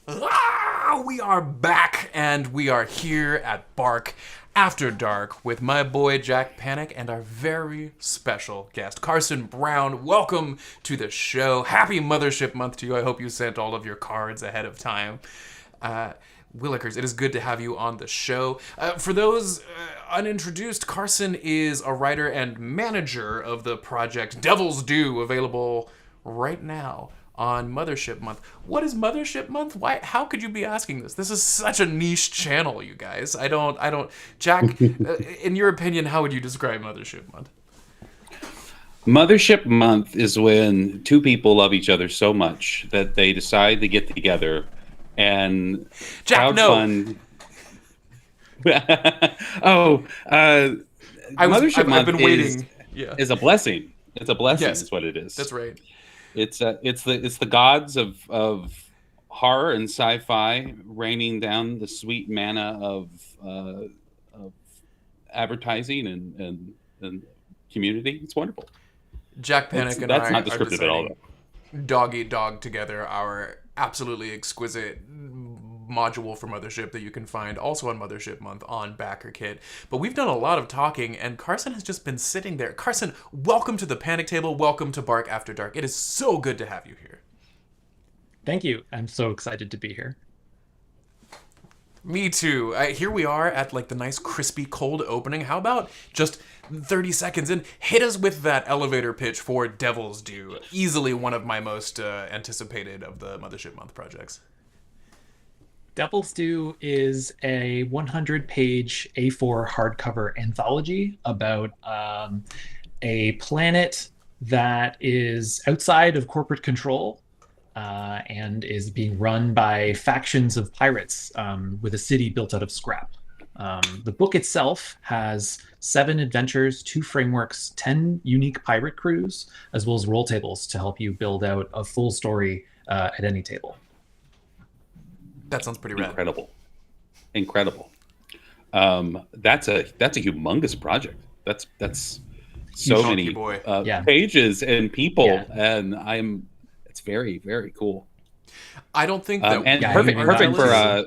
We are back, and we are here at Bark After Dark with my boy Jack Panic and our very special guest, Carson Brown. Welcome to the show. Happy Mothership Month to you. I hope you sent all of your cards ahead of time. Willikers, it is good to have you on the show. For those unintroduced, Carson is a writer and manager of the project Devil's Due, available right now on Mothership Month. What is Mothership Month? Why? How could you be asking this? This is such a niche channel, you guys. I don't. Jack, in your opinion, how would you describe Mothership Month? Mothership Month is when two people love each other so much that they decide to get together and Jack, no. fun. Mothership Month I've been waiting. Yeah. is a blessing. It's a blessing. Yes, is what it is. That's right. It's the gods of horror and sci-fi raining down the sweet manna of advertising and community. It's wonderful. Jack Panic and that's I not are descriptive at all. Dog Eat Dog together, our absolutely exquisite module for Mothership that you can find also on Mothership Month on BackerKit. But we've done a lot of talking, and Carson has just been sitting there. Carson, welcome to the Panic Table. Welcome to Bark After Dark. It is so good to have you here. Thank you. I'm so excited to be here. Me too. Here we are at like the nice crispy cold opening. How about just 30 seconds in? Hit us with that elevator pitch for Devil's Due. Easily one of my most anticipated of the Mothership Month projects. Devil's Due is a 100-page A4 hardcover anthology about a planet that is outside of corporate control and is being run by factions of pirates with a city built out of scrap. The book itself has 7 adventures, 2 frameworks, 10 unique pirate crews, as well as roll tables to help you build out a full story at any table. That sounds pretty rad. Incredible. That's a humongous project. That's so many pages and people, and it's very, very cool. I don't think that perfect for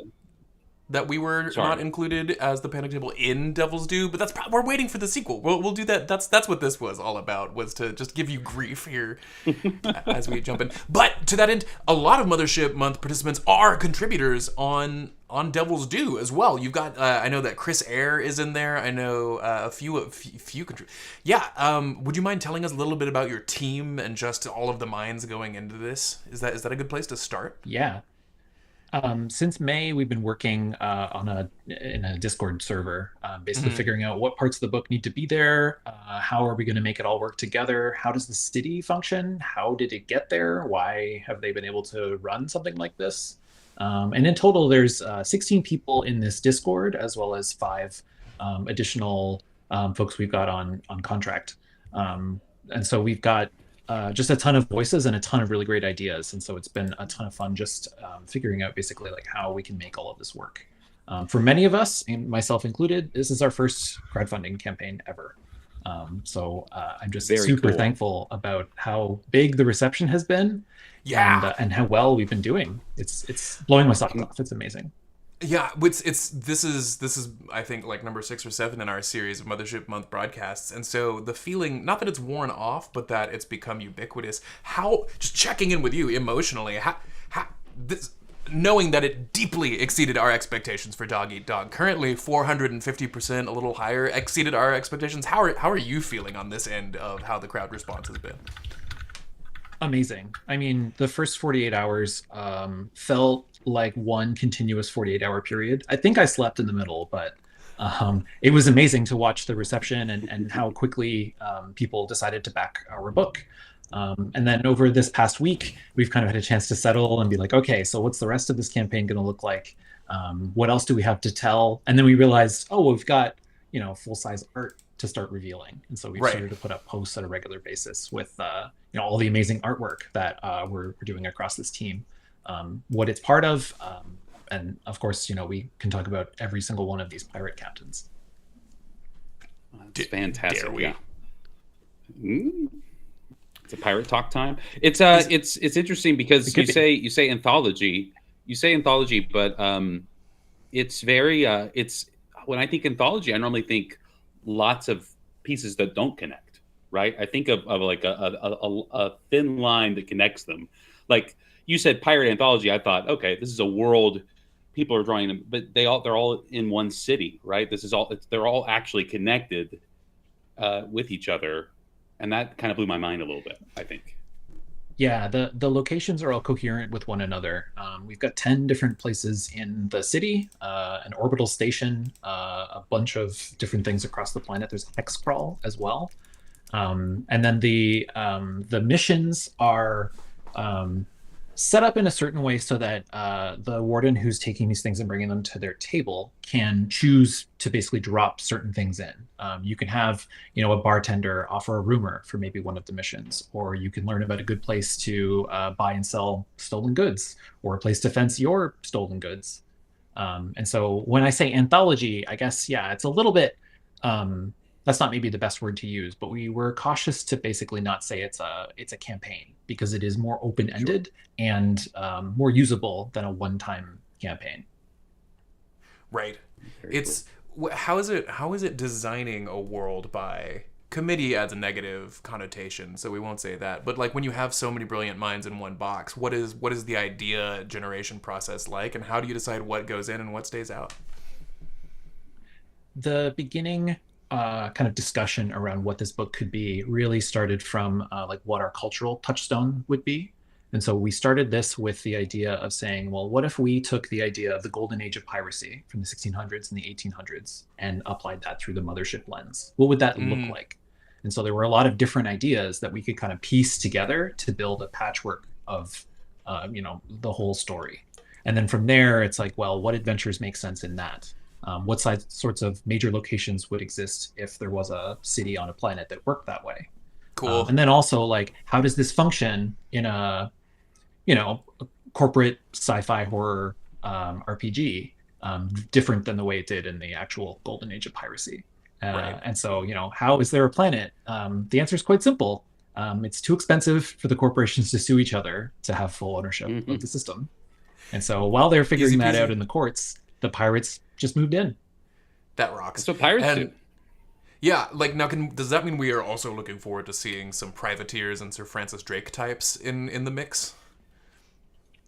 that we were not included as the Panic Table in Devil's Due, but we're waiting for the sequel. We'll do that. That's what this was all about, was to just give you grief here as we jump in. But to that end, a lot of Mothership Month participants are contributors on Devil's Due as well. You've got I know that Chris Eyre is in there. I know a few would you mind telling us a little bit about your team and just all of the minds going into this? Is that a good place to start? Yeah. Since May, we've been working in a Discord server, basically figuring out what parts of the book need to be there. How are we going to make it all work together? How does the city function? How did it get there? Why have they been able to run something like this? And in total, there's 16 people in this Discord, as well as 5 additional folks we've got on contract. And so we've got just a ton of voices and a ton of really great ideas. And so it's been a ton of fun just figuring out basically like how we can make all of this work. For many of us, and myself included, this is our first crowdfunding campaign ever. So I'm just super thankful about how big the reception has been, and how well we've been doing. It's blowing my socks off. It's amazing. Yeah, this is I think like number 6 or 7 in our series of Mothership Month broadcasts, and so the feeling, not that it's worn off, but that it's become ubiquitous. How, just checking in with you emotionally, how this, knowing that it deeply exceeded our expectations for Dog Eat Dog, currently 450%, a little higher, exceeded our expectations. How are you feeling on this end of how the crowd response has been? Amazing. I mean, the first 48 hours felt like one continuous 48-hour period. I think I slept in the middle, but it was amazing to watch the reception and how quickly people decided to back our book. And then over this past week, we've kind of had a chance to settle and be like, okay, so what's the rest of this campaign going to look like? What else do we have to tell? And then we realized, oh, well, we've got, full-size art to start revealing. And so we've started to put up posts on a regular basis with, all the amazing artwork that we're doing across this team. What it's part of, and of course, we can talk about every single one of these pirate captains. It's fantastic. Yeah. It's a pirate talk time. It's interesting because you say anthology, you say anthology, but it's very it's when I think anthology, I normally think lots of pieces that don't connect, right? I think of like a thin line that connects them. Like you said, pirate anthology. I thought, okay, this is a world people are drawing them, but they're all in one city, right? This is all they're all actually connected with each other, and that kind of blew my mind a little bit, I think. Yeah, the locations are all coherent with one another. We've got 10 different places in the city, an orbital station, a bunch of different things across the planet. There's hex crawl as well. And then the missions are set up in a certain way so that the warden who's taking these things and bringing them to their table can choose to basically drop certain things in. You can have, a bartender offer a rumor for maybe one of the missions, or you can learn about a good place to buy and sell stolen goods, or a place to fence your stolen goods. And so when I say anthology, I guess, yeah, it's a little bit, that's not maybe the best word to use, but we were cautious to basically not say it's a campaign, because it is more open-ended and more usable than a one-time campaign. Right. It's how is it designing a world by committee adds a negative connotation, so we won't say that. But like when you have so many brilliant minds in one box, what is the idea generation process like, and how do you decide what goes in and what stays out? The beginning kind of discussion around what this book could be really started from like what our cultural touchstone would be. And so we started this with the idea of saying, well, what if we took the idea of the golden age of piracy from the 1600s and the 1800s and applied that through the Mothership lens? What would that look like? And so there were a lot of different ideas that we could kind of piece together to build a patchwork of, the whole story. And then from there, it's like, well, what adventures make sense in that? What sorts of major locations would exist if there was a city on a planet that worked that way? Cool. And then also, like, how does this function in a corporate sci-fi horror RPG, different than the way it did in the actual golden age of piracy? Right. And so, how is there a planet? The answer is quite simple. It's too expensive for the corporations to sue each other to have full ownership of the system. And so while they're figuring that out in the courts, the pirates just moved in. That rocks. That's what pirates do. Yeah, like now, does that mean we are also looking forward to seeing some privateers and Sir Francis Drake types in the mix?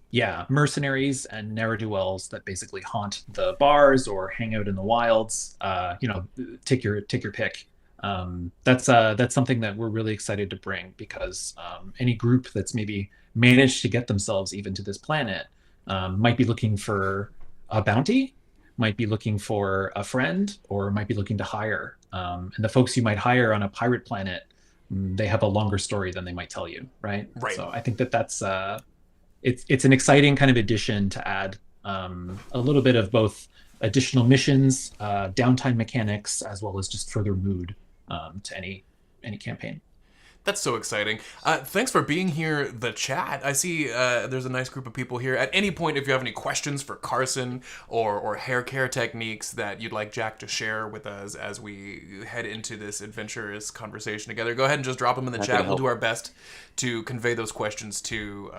Yeah, mercenaries and ne'er-do-wells that basically haunt the bars or hang out in the wilds. Take your pick. That's something that we're really excited to bring, because any group that's maybe managed to get themselves even to this planet might be looking for a bounty, might be looking for a friend, or might be looking to hire. And the folks you might hire on a pirate planet, they have a longer story than they might tell you, right? Right. So I think that's it's an exciting kind of addition to add a little bit of both additional missions, downtime mechanics, as well as just further mood to any campaign. That's so exciting. Thanks for being here, the chat. I see there's a nice group of people here. At any point, if you have any questions for Carson or hair care techniques that you'd like Jack to share with us as we head into this adventurous conversation together, go ahead and just drop them in the chat. We'll do our best to convey those questions to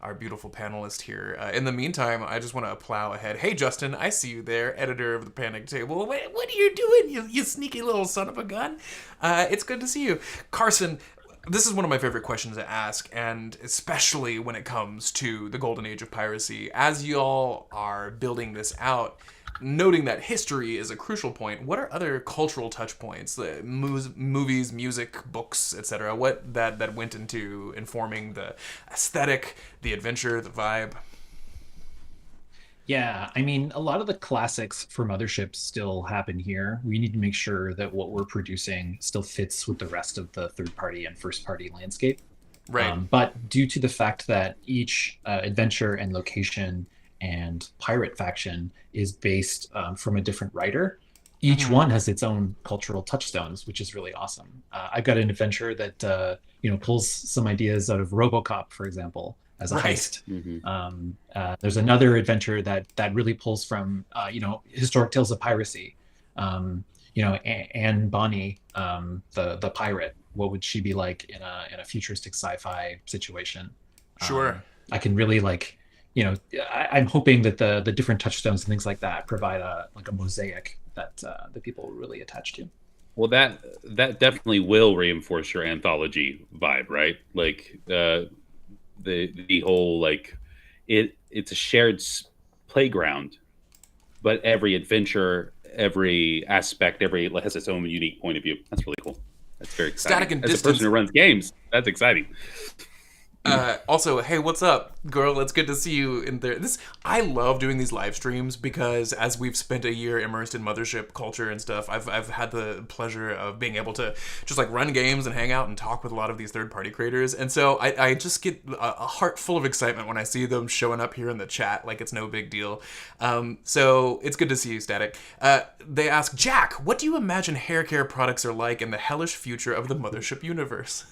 our beautiful panelist here. In the meantime, I just want to plow ahead. Hey, Justin, I see you there, editor of the Panic Table. What are you doing, you sneaky little son of a gun? It's good to see you. Carson, this is one of my favorite questions to ask, and especially when it comes to the golden age of piracy. As y'all are building this out, noting that history is a crucial point, what are other cultural touch points, movies, music, books, etc., what that went into informing the aesthetic, the adventure, the vibe? Yeah, I mean, a lot of the classics for Mothership still happen here. We need to make sure that what we're producing still fits with the rest of the third-party and first-party landscape. Right. But due to the fact that each adventure and location and pirate faction is based from a different writer, each one has its own cultural touchstones, which is really awesome. I've got an adventure that pulls some ideas out of RoboCop, for example, as a heist. There's another adventure that really pulls from historic tales of piracy. Anne Bonny, the pirate. What would she be like in a futuristic sci-fi situation? Sure. I can really I'm hoping that the different touchstones and things like that provide a mosaic that people will really attach to. Well, that definitely will reinforce your anthology vibe, right? Like the whole like it's a shared playground, but every adventure, every aspect, every has its own unique point of view. That's really cool. That's very exciting. Static and As a distance. person who runs games, that's exciting. Also, hey, what's up, girl? It's good to see you in there. I love doing these live streams because as we've spent a year immersed in Mothership culture and stuff, I've had the pleasure of being able to just like run games and hang out and talk with a lot of these third-party creators. And so I just get a heart full of excitement when I see them showing up here in the chat like it's no big deal. So it's good to see you, Static. They ask, Jack, what do you imagine hair care products are like in the hellish future of the Mothership universe?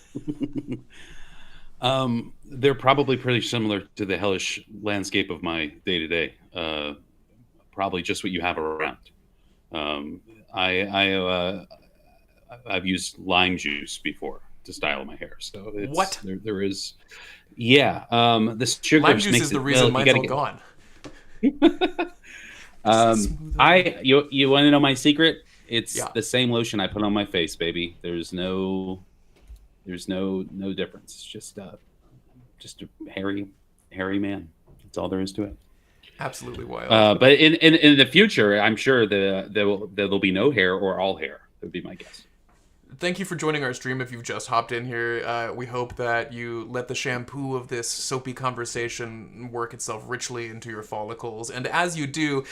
They're probably pretty similar to the hellish landscape of my day to day. Probably just what you have around. I've used lime juice before to style my hair, so it's, what there is, yeah. This sugar lime just juice makes is the it, reason well, mine's all gone. You want to know my secret? It's Yeah. the same lotion I put on my face, baby. There's no difference. It's just a hairy man. That's all there is to it. Absolutely wild. But in the future, I'm sure there'll be no hair or all hair. That would be my guess. Thank you for joining our stream. If you've just hopped in here, we hope that you let the shampoo of this soapy conversation work itself richly into your follicles. And as you do,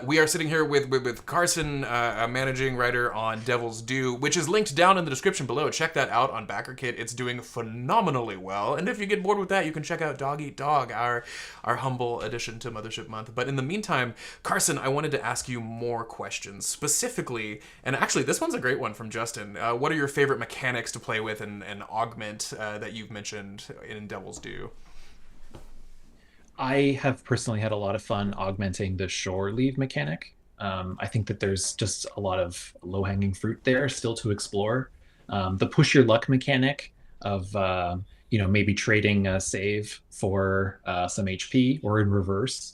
we are sitting here with Carson, a managing writer on Devil's Due, which is linked down in the description below. Check that out on BackerKit. It's doing phenomenally well. And if you get bored with that, you can check out Dog Eat Dog, our humble addition to Mothership Month. But in the meantime, Carson, I wanted to ask you more questions. Specifically, and actually this one's a great one from Justin. What are your favorite mechanics to play with and augment that you've mentioned in Devil's Due? I have personally had a lot of fun augmenting the shore leave mechanic. I think that there's just a lot of low-hanging fruit there still to explore. The push your luck mechanic of maybe trading a save for some HP, or in reverse,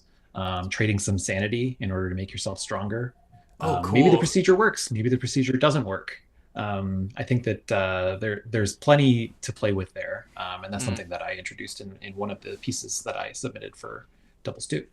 trading some sanity in order to make yourself stronger. Oh, cool. Maybe the procedure works. Maybe the procedure doesn't work. I think that there's plenty to play with there, and that's something that I introduced in one of the pieces that I submitted for Devil's Due.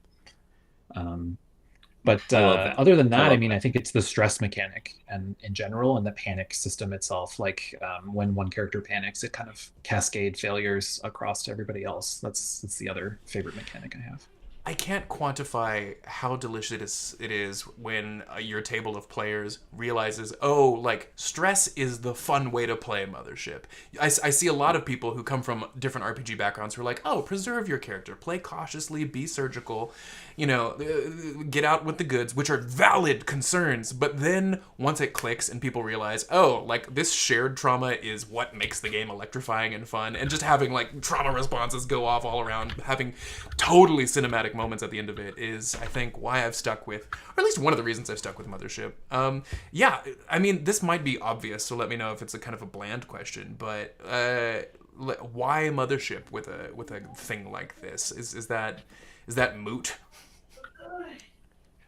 But other than that, I think it's the stress mechanic and in general, and the panic system itself. Like when one character panics, it kind of cascade failures across to everybody else. That's the other favorite mechanic I have. I can't quantify how delicious it is when your table of players realizes, oh, like, stress is the fun way to play Mothership. I see a lot of people who come from different RPG backgrounds who are like, oh, preserve your character, play cautiously, be surgical, get out with the goods, which are valid concerns. But then once it clicks and people realize, oh, like, this shared trauma is what makes the game electrifying and fun, and just having, like, trauma responses go off all around, having totally cinematic moments at the end of it is, I think, why I've stuck with, or at least one of the reasons I've stuck with Mothership. This might be obvious, so let me know if it's a kind of a bland question, but why Mothership with a thing like this? Is that moot?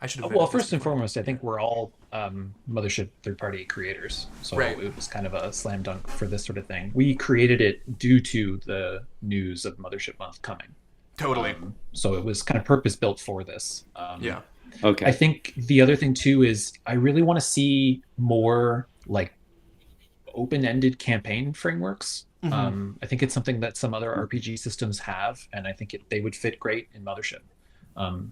I should have. Well, first and foremost, I think we're all Mothership third-party creators, so right. It was kind of a slam dunk for this sort of thing. We created it due to the news of Mothership Month coming. Totally. So it was kind of purpose-built for this. Yeah. Okay. I think the other thing too is I really want to see more like open-ended campaign frameworks. Mm-hmm. I think it's something that some other RPG systems have, and I think they would fit great in Mothership,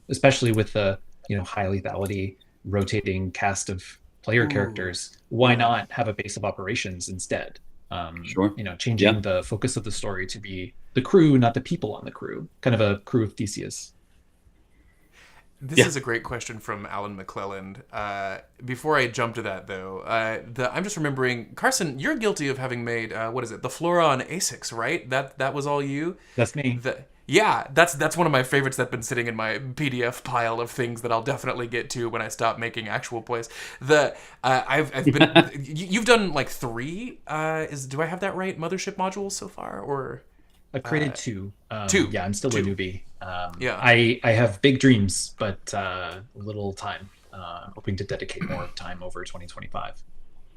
especially with the high lethality rotating cast of player characters. Why not have a base of operations instead? Sure. Changing the focus of the story to be the crew, not the people on the crew, kind of a crew of Theseus. This is a great question from Alan McClelland. Before I jump to that, though, I'm just remembering, Carson, you're guilty of having made, the Flora on ASICs, right? That was all you? That's me. That's one of my favorites that's been sitting in my PDF pile of things that I'll definitely get to when I stop making actual plays. I've been you've done like 3. Do I have that right? Mothership modules so far, or? I've created two. Two. Yeah, I'm still a Two. newbie. Yeah. I have big dreams, but little time. Hoping to dedicate more time over 2025.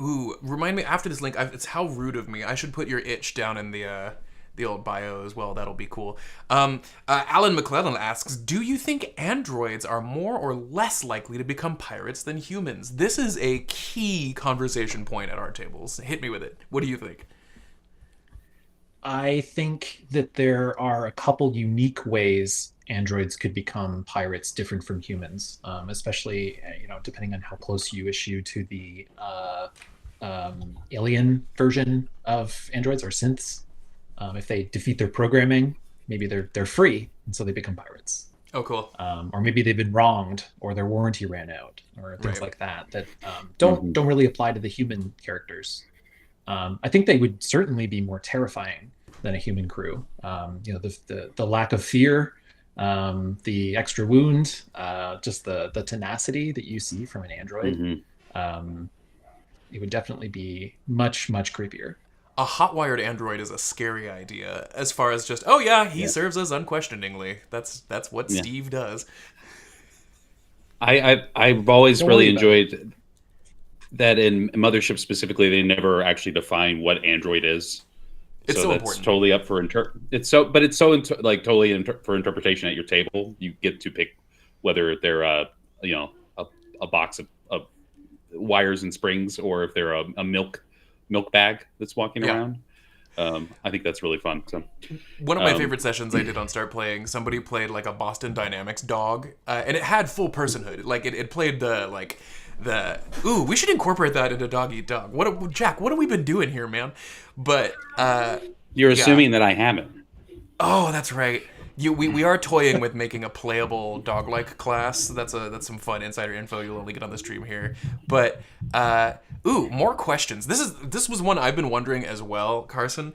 Ooh, remind me after this link. It's how rude of me. I should put your itch down in the old bio as well. That'll be cool. Alan McClellan asks, do you think androids are more or less likely to become pirates than humans? This is a key conversation point at our tables. Hit me with it. What do you think? I think that there are a couple unique ways androids could become pirates different from humans, especially depending on how close you issue to the alien version of androids or synths. If they defeat their programming, maybe they're free, and so they become pirates. Oh, cool. Or maybe they've been wronged, or their warranty ran out, or things Right. like that. That don't really apply to the human characters. I think they would certainly be more terrifying than a human crew. The lack of fear, the extra wound, just the tenacity that you see from an android. It would definitely be much creepier. A hot-wired android is a scary idea as far as just, oh yeah, he serves us unquestioningly. That's what Steve does. I've always really enjoyed that in Mothership specifically, they never actually define what android is. It's so that's important. Totally up for for interpretation at your table. You get to pick whether they're a box of wires and springs, or if they're a milk bag that's walking around. I think that's really fun. So one of my favorite sessions I did on Start Playing, somebody played like a Boston Dynamics dog, and it had full personhood. Like it played we should incorporate that into Dog Eat Dog. Jack, what have we been doing here, man? But you're assuming that I haven't. Oh, that's right. We are toying with making a playable dog-like class. That's some fun insider info you'll only get on the stream here. But more questions. This was one I've been wondering as well, Carson.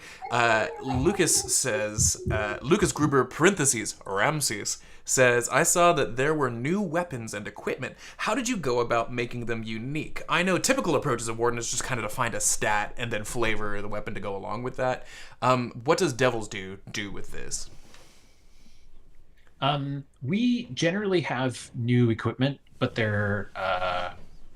Lucas says, Lucas Gruber parentheses Ramses says, I saw that there were new weapons and equipment. How did you go about making them unique? I know typical approaches of Warden is just kind of to find a stat and then flavor the weapon to go along with that. What does Devils do with this? We generally have new equipment, but they're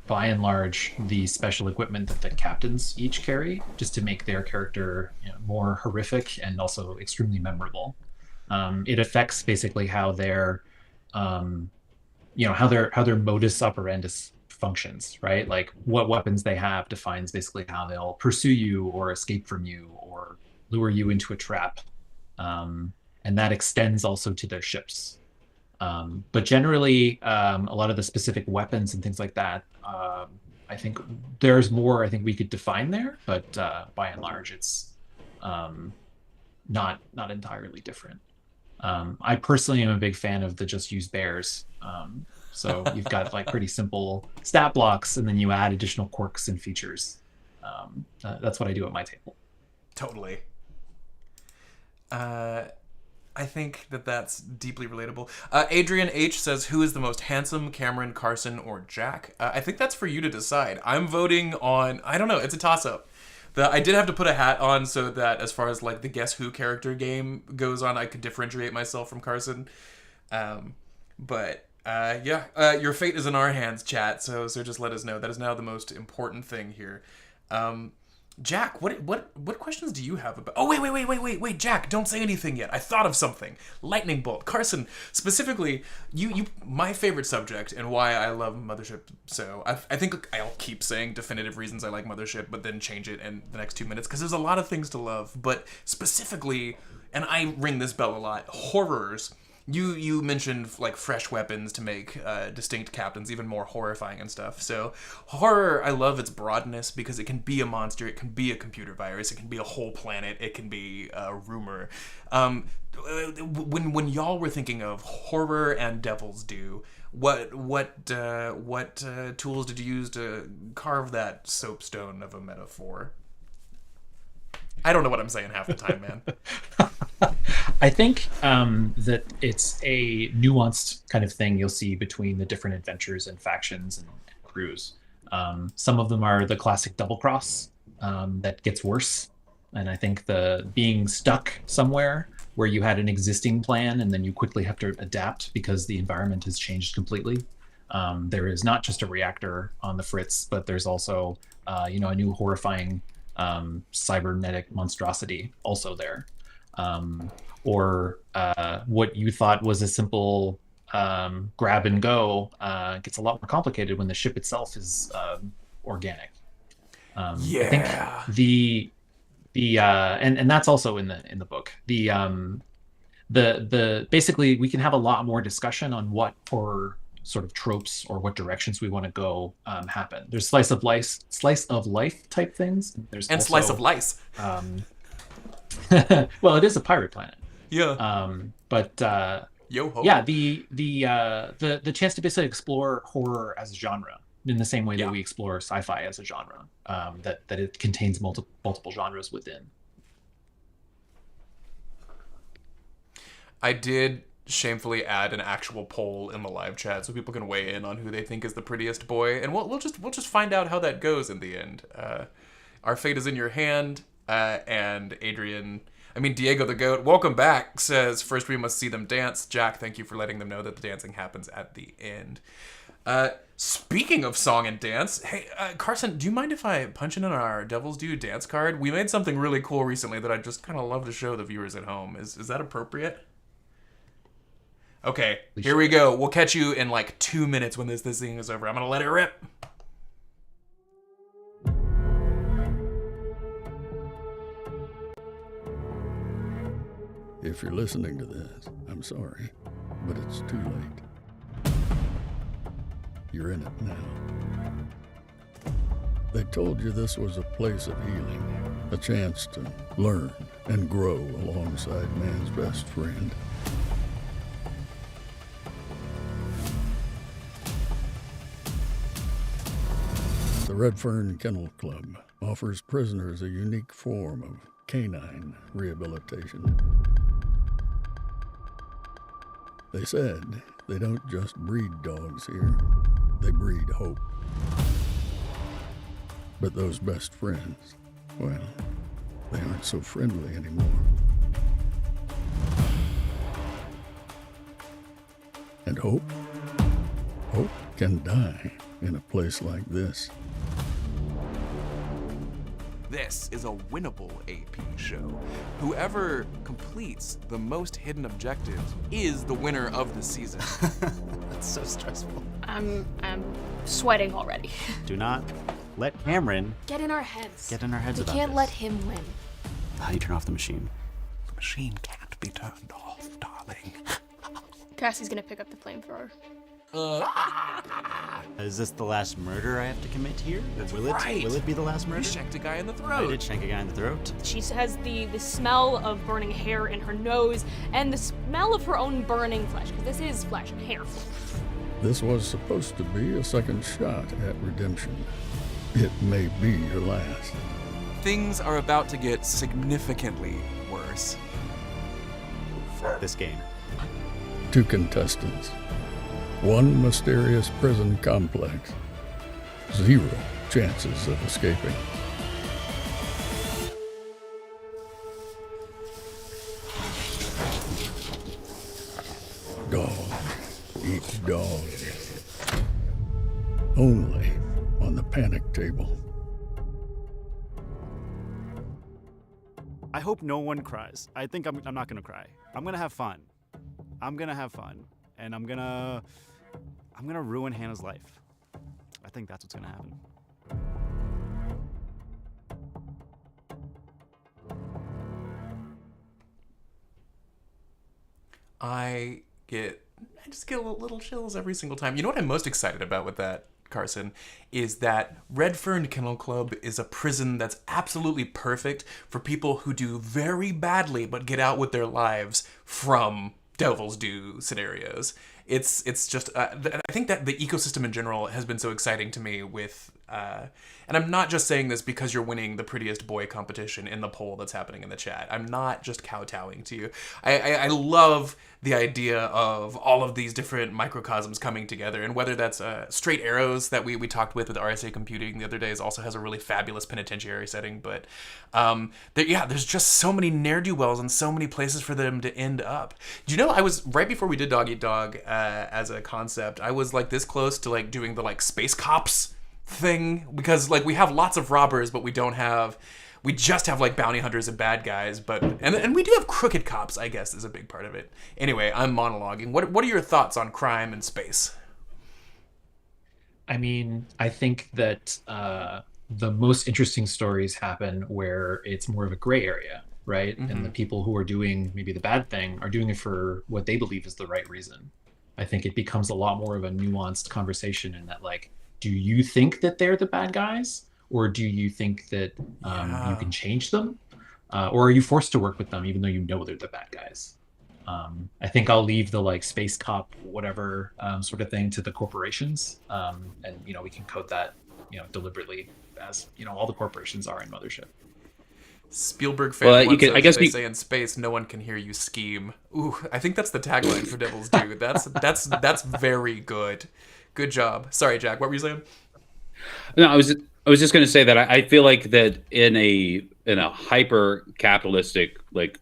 by and large the special equipment that the captains each carry, just to make their character more horrific and also extremely memorable. It affects basically how their how their modus operandus functions, right? Like what weapons they have defines basically how they'll pursue you or escape from you or lure you into a trap. And that extends also to their ships. But generally, a lot of the specific weapons and things like that, I think there's more I think we could define there, but by and large, it's not entirely different. I personally am a big fan of the just use bears. So you've got like pretty simple stat blocks, and then you add additional quirks and features. That's what I do at my table. Totally. I think that's deeply relatable. Adrian H says, who is the most handsome, Cameron, Carson, or Jack? I think that's for you to decide. I'm voting on, I don't know, it's a toss-up. I did have to put a hat on so that as far as like the Guess Who character game goes on, I could differentiate myself from Carson. Your fate is in our hands, chat, so just let us know. That is now the most important thing here. Jack, what questions do you have about? Oh, wait, Jack, don't say anything yet. I thought of something. Lightning bolt. Carson, specifically, you my favorite subject and why I love Mothership. So I think I'll keep saying definitive reasons I like Mothership, but then change it in the next 2 minutes because there's a lot of things to love. But specifically, and I ring this bell a lot, horrors. You mentioned like fresh weapons to make distinct captains even more horrifying and stuff. So horror, I love its broadness because it can be a monster, it can be a computer virus, it can be a whole planet, it can be a rumor. When y'all were thinking of horror and Devil's Due, what tools did you use to carve that soapstone of a metaphor? I don't know what I'm saying half the time, man. I think that it's a nuanced kind of thing you'll see between the different adventures and factions and crews. Some of them are the classic double cross that gets worse. And I think the being stuck somewhere where you had an existing plan and then you quickly have to adapt because the environment has changed completely. There is not just a reactor on the fritz, but there's also, a new horrifying cybernetic monstrosity also there. Or what you thought was a simple grab and go gets a lot more complicated when the ship itself is organic. I think and that's also in the book. The basically we can have a lot more discussion on what horror sort of tropes or what directions we want to go happen. There's slice of life type things. There's and also, slice of lice. Well, it is a pirate planet. Yeah. But Yo ho. yeah, the chance to basically explore horror as a genre in the same way that we explore sci-fi as a genre, that it contains multiple genres within. I did shamefully add an actual poll in the live chat so people can weigh in on who they think is the prettiest boy, and we'll just find out how that goes in the end. Our fate is in your hand, and Diego the Goat, welcome back, says, first we must see them dance. Jack, thank you for letting them know that the dancing happens at the end. Speaking of song and dance, hey, Carson, do you mind if I punch in on our Devil's Due dance card? We made something really cool recently that I just kind of love to show the viewers at home. Is that appropriate? Okay, here we go. We'll catch you in like 2 minutes when this thing is over. I'm gonna let it rip. If you're listening to this, I'm sorry, but it's too late. You're in it now. They told you this was a place of healing, a chance to learn and grow alongside man's best friend. The Red Fern Kennel Club offers prisoners a unique form of canine rehabilitation. They said they don't just breed dogs here, they breed hope. But those best friends, well, they aren't so friendly anymore. And hope can die in a place like this. This is a winnable AP show. Whoever completes the most hidden objectives is the winner of the season. That's so stressful. I'm sweating already. Do not let Cameron Get in our heads. get in our heads We about can't this. let him win. How do you turn off the machine? The machine can't be turned off, darling. Cassie's gonna pick up the flamethrower. Is this the last murder I have to commit here? That's will right. Will it be the last You murder? shanked a guy in the I throat. did shank a guy in the throat. She has the smell of burning hair in her nose and the smell of her own burning flesh, because this is flesh and hair. This was supposed to be a second shot at redemption. It may be your last. Things are about to get significantly worse. This game. 2 contestants. 1 mysterious prison complex. 0 chances of escaping. Dog eat dog. Only on the panic table. I hope no one cries. I think I'm not gonna cry. I'm gonna have fun. And I'm gonna ruin Hannah's life. I think that's what's gonna happen. I just get a little chills every single time. You know what I'm most excited about with that, Carson, is that Red Fern Kennel Club is a prison that's absolutely perfect for people who do very badly but get out with their lives from Devil's Due scenarios. It's just I think that the ecosystem in general has been so exciting to me with and I'm not just saying this because you're winning the prettiest boy competition in the poll that's happening in the chat. I'm not just kowtowing to you. I love the idea of all of these different microcosms coming together, and whether that's Straight Arrows that we talked with RSA Computing the other day also has a really fabulous penitentiary setting, but there's just so many ne'er-do-wells and so many places for them to end up. Do you know, I was, right before we did Dog Eat Dog as a concept, I was like this close to like doing the like space cops thing, because like we have lots of robbers, but we just have like bounty hunters and bad guys, but and we do have crooked cops, I guess, is a big part of it. Anyway, I'm monologuing. What are your thoughts on crime and space? I mean, I think that the most interesting stories happen where it's more of a gray area, right? And the people who are doing maybe the bad thing are doing it for what they believe is the right reason. I think it becomes a lot more of a nuanced conversation in that, like, do you think that they're the bad guys? Or do you think that you can change them? Or are you forced to work with them even though you know they're the bad guys? I think I'll leave the like space cop, whatever sort of thing to the corporations. And, we can code that, deliberately, as, all the corporations are in Mothership. Spielberg fan once says, they say in space, no one can hear you scheme. Ooh, I think that's the tagline for Devil's Due. That's very good. Good job. Sorry, Jack, what were you saying? No, I was just going to say that I feel like that in a hyper capitalistic, like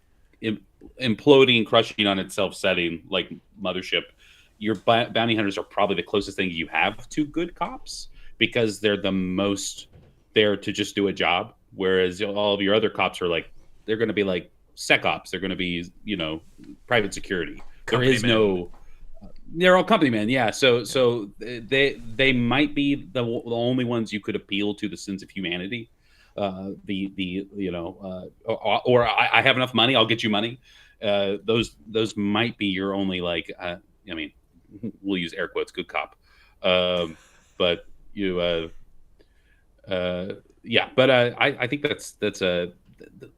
imploding, crushing on itself setting like Mothership, your bounty hunters are probably the closest thing you have to good cops, because they're the most there to just do a job. Whereas all of your other cops are like, they're going to be like sec ops. They're going to be, private security. They're all company men. Yeah. So they might be the only ones you could appeal to the sins of humanity. I have enough money, I'll get you money. Those might be your only, like, we'll use air quotes, good cop. But you, but I think that's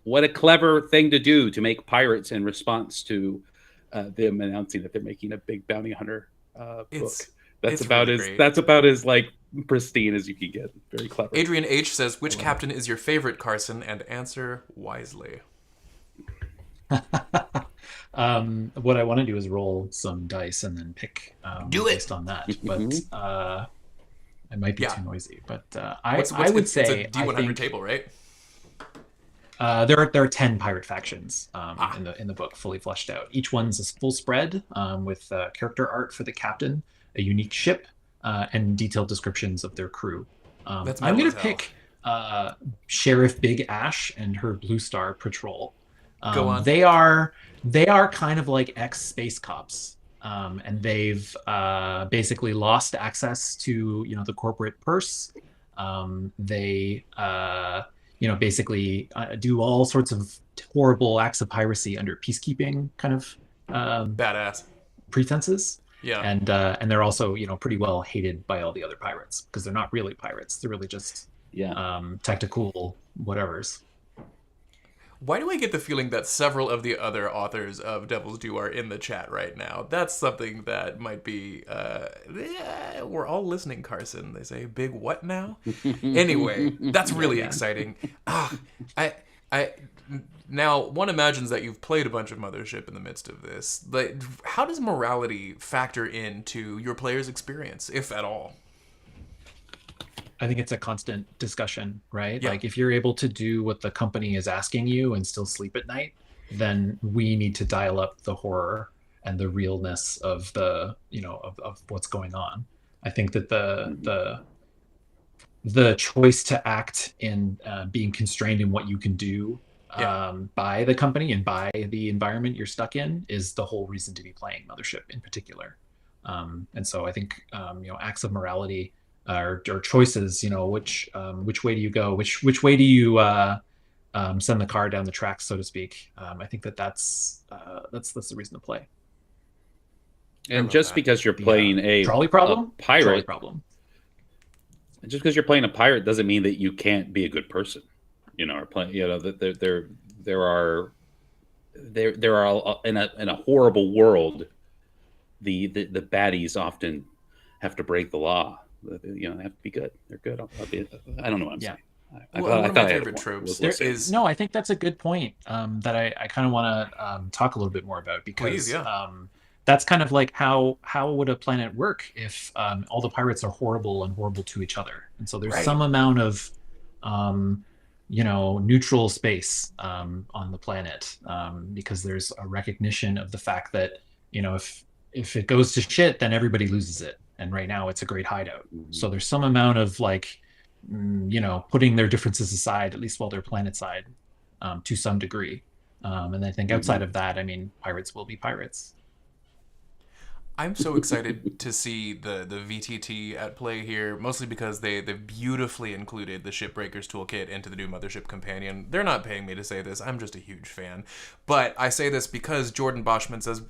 what a clever thing to do, to make pirates in response to them announcing that they're making a big bounty hunter book. That's about as like pristine as you can get. Very clever. Adrian H says, which captain is your favorite, Carson? And answer wisely. What I want to do is roll some dice and then pick based on that. But it might be too noisy. But I would say it's a D100 table, right? There are 10 pirate factions in the book, fully fleshed out. Each one's a full spread with character art for the captain, a unique ship, and detailed descriptions of their crew. I'm going to pick Sheriff Big Ash and her Blue Star Patrol. Go on. They are kind of like ex-space cops, and they've basically lost access to the corporate purse. They basically do all sorts of horrible acts of piracy under peacekeeping kind of badass pretenses. Yeah, and they're also pretty well hated by all the other pirates, because they're not really pirates. They're really just tactical whatevers. Why do I get the feeling that several of the other authors of Devil's Due are in the chat right now? That's something that might be... we're all listening, Carson. They say, big what now? Anyway, that's really exciting. Now, one imagines that you've played a bunch of Mothership in the midst of this. Like, how does morality factor into your player's experience, if at all? I think it's a constant discussion, right? Yeah. Like, if you're able to do what the company is asking you and still sleep at night, then we need to dial up the horror and the realness of the, of what's going on. I think that the choice to act in being constrained in what you can do by the company and by the environment you're stuck in is the whole reason to be playing Mothership in particular. And so I think, acts of morality or choices, which way do you go? Which way do you send the car down the tracks, so to speak? I think that's the reason to play. And just because you're playing a trolley problem, pirate, just because you're playing a pirate doesn't mean that you can't be a good person. Or play. That there are in a horrible world, the baddies often have to break the law. they have to be good. They're good. I don't know what I'm saying. One of my favorite tropes is no, I think that's a good point that I kind of want to talk a little bit more about, because please, yeah. that's kind of like how would a planet work if all the pirates are horrible and horrible to each other, and so there's some amount of neutral space on the planet, because there's a recognition of the fact that if it goes to shit, then everybody loses it, and right now it's a great hideout. So there's some amount of like putting their differences aside, at least while they're planet side, to some degree. And I think outside of that, I mean, pirates will be pirates. I'm so excited to see the VTT at play here, mostly because they've beautifully included the Shipbreakers toolkit into the new Mothership Companion. They're not paying me to say this. I'm just a huge fan. But I say this because Jordan Boschman says,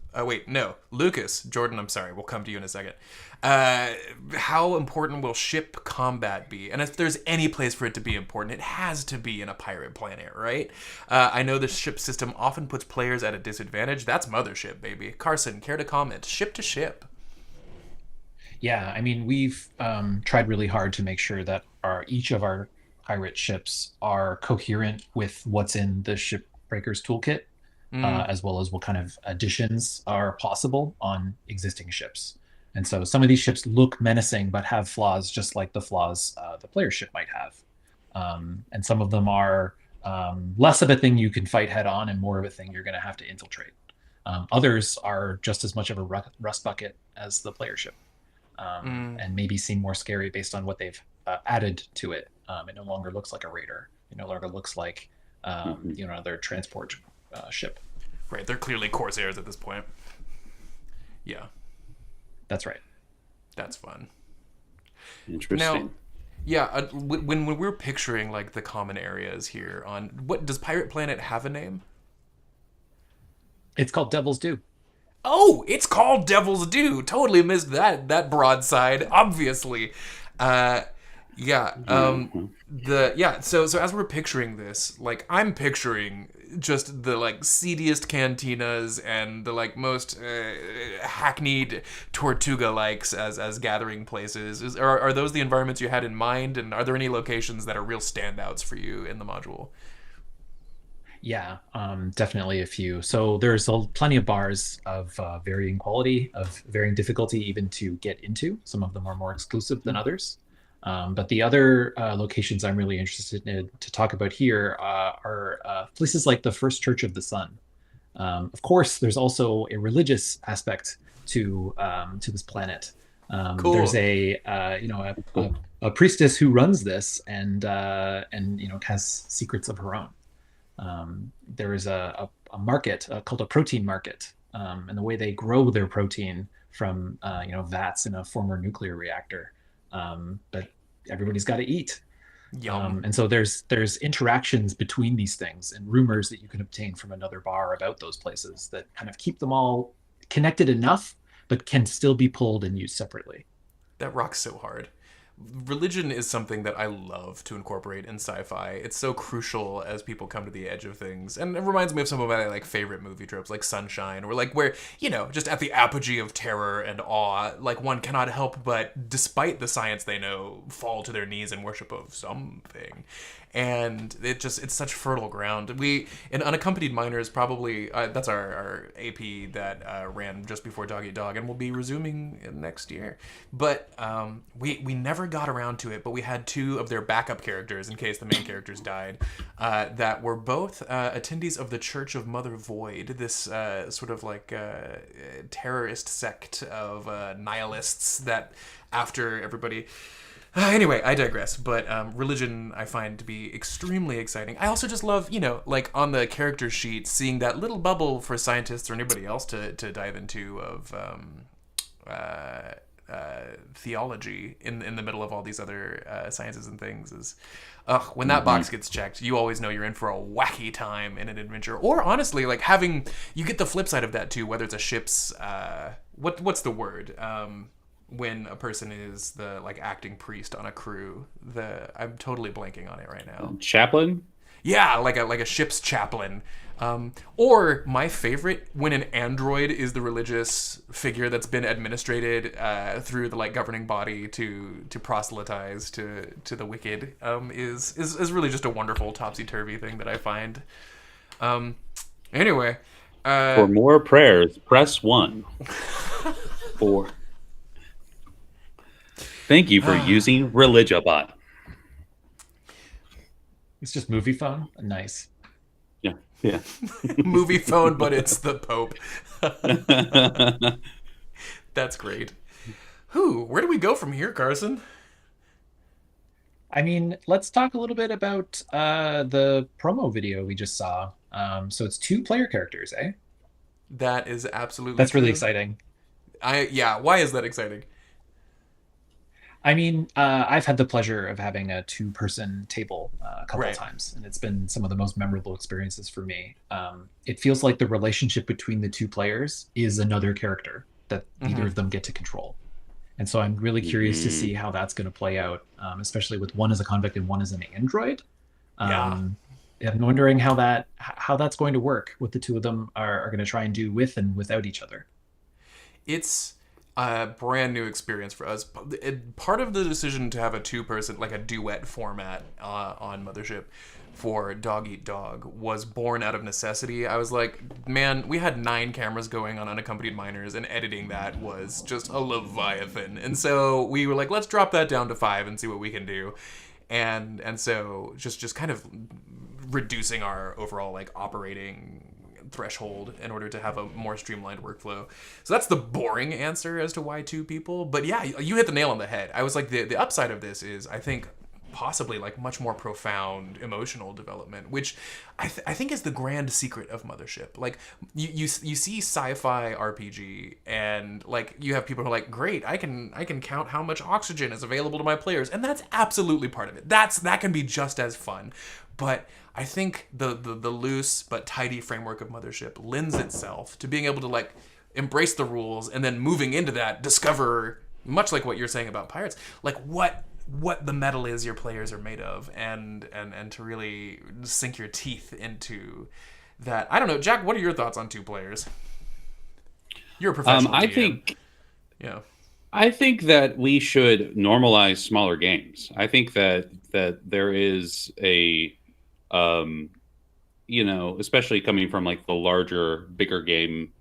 Lucas, Jordan, I'm sorry, we'll come to you in a second. How important will ship combat be? And if there's any place for it to be important, it has to be in a pirate planet, right? I know the ship system often puts players at a disadvantage. That's Mothership, baby. Carson, care to comment? Ship to ship. Yeah, I mean, we've tried really hard to make sure that each of our pirate ships are coherent with what's in the Shipbreakers toolkit, as well as what kind of additions are possible on existing ships. And so some of these ships look menacing, but have flaws just like the flaws the player ship might have. And some of them are less of a thing you can fight head on and more of a thing you're going to have to infiltrate. Others are just as much of a rust bucket as the player ship, and maybe seem more scary based on what they've added to it. It no longer looks like a raider. It no longer looks like their transport ship. Right, they're clearly Corsairs at this point. Yeah. That's right. That's fun. Interesting. Now, yeah, when we're picturing like the common areas here on what does Pirate Planet have a name? It's called Devil's Due. Oh, it's called Devil's Due. Totally missed that broadside. Obviously, So as we're picturing this, like I'm picturing just the like seediest cantinas and the like most hackneyed Tortuga likes as gathering places. Are those the environments you had in mind? And are there any locations that are real standouts for you in the module? Yeah, definitely a few. So there's plenty of bars of varying quality, of varying difficulty even to get into. Some of them are more exclusive than others. But the other locations I'm really interested in to talk about here are places like the First Church of the Sun. Of course, there's also a religious aspect to this planet. Cool. There's a priestess who runs this and has secrets of her own. There is a market called a protein market, and the way they grow their protein from vats in a former nuclear reactor. But everybody's got to eat. And so there's interactions between these things and rumors that you can obtain from another bar about those places that kind of keep them all connected enough, but can still be pulled and used separately. That rocks so hard. Religion is something that I love to incorporate in sci-fi. It's so crucial as people come to the edge of things. And it reminds me of some of my like favorite movie tropes like Sunshine, or like where, just at the apogee of terror and awe, like one cannot help but, despite the science they know, fall to their knees in worship of something. And it's such fertile ground. We, in Unaccompanied Minors, probably, that's our AP that ran just before Dog Eat Dog, and we'll be resuming next year. But we never got around to it, but we had two of their backup characters, in case the main characters died, that were both attendees of the Church of Mother Void, this sort of like terrorist sect of nihilists that after everybody... Anyway, I digress, but religion I find to be extremely exciting. I also just love, like on the character sheet, seeing that little bubble for scientists or anybody else to dive into of theology in the middle of all these other sciences and things is... when that box gets checked, you always know you're in for a wacky time in an adventure. Or honestly, like you get the flip side of that too, whether it's a ship's... what's the word? When a person is the like acting priest on a crew, I'm totally blanking on it right now. Chaplain? Yeah, like a ship's chaplain. Or my favorite, when an android is the religious figure that's been administrated through the like governing body to proselytize to the wicked, is really just a wonderful topsy-turvy thing that I find. Anyway, For more prayers, press 1. For thank you for using Religibot. It's just movie phone. Nice. Yeah. movie phone, but it's the Pope. That's great. Where do we go from here, Carson? I mean, let's talk a little bit about the promo video we just saw. So it's 2 player characters, eh? That is absolutely That's really true. exciting. Why is that exciting? I mean, I've had the pleasure of having a 2-person table a couple of times, and it's been some of the most memorable experiences for me. It feels like the relationship between the 2 players is another character that neither of them get to control. And so I'm really curious to see how that's going to play out, especially with one as a convict and one as an android. I'm wondering how that's going to work, what the 2 of them are going to try and do with and without each other. It's a brand new experience for us. Part of the decision to have a 2-person, like a duet format on Mothership for Dog Eat Dog was born out of necessity. I was like, man, we had 9 cameras going on Unaccompanied Minors, and editing that was just a leviathan. And so we were like, let's drop that down to 5 and see what we can do. And so just kind of reducing our overall like operating threshold in order to have a more streamlined workflow. So that's the boring answer as to why 2 people. But yeah, you hit the nail on the head. I was like, the upside of this is, I think, possibly like much more profound emotional development, which I think is the grand secret of Mothership. Like you see sci-fi RPG, and like you have people who are like, great, I can count how much oxygen is available to my players, and that's absolutely part of it. That can be just as fun. But I think the loose but tidy framework of Mothership lends itself to being able to like embrace the rules, and then moving into that, discover, much like what you're saying about pirates, like what the metal is your players are made of, and to really sink your teeth into that. I don't know, Jack, what are your thoughts on 2 players? You're a professional GM. I think that we should normalize smaller games. I think that there is a especially coming from like the larger, bigger game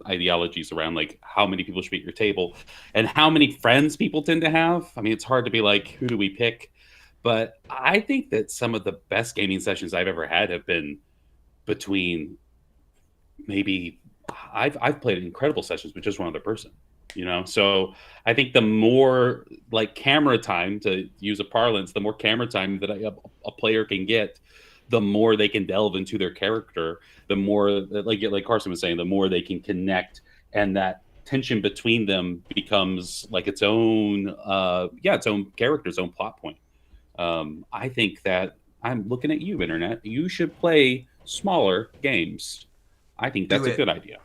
ideologies around like how many people should be at your table and how many friends people tend to have. I mean, it's hard to be like, who do we pick? But I think that some of the best gaming sessions I've ever had have been between I've played incredible sessions with just one other person, So I think the more like camera time, to use a parlance, the more camera time that a player can get, the more they can delve into their character, the more, like Carson was saying, the more they can connect, and that tension between them becomes like its own character, its own plot point. I think that I'm looking at you, Internet. You should play smaller games. I think that's a good idea.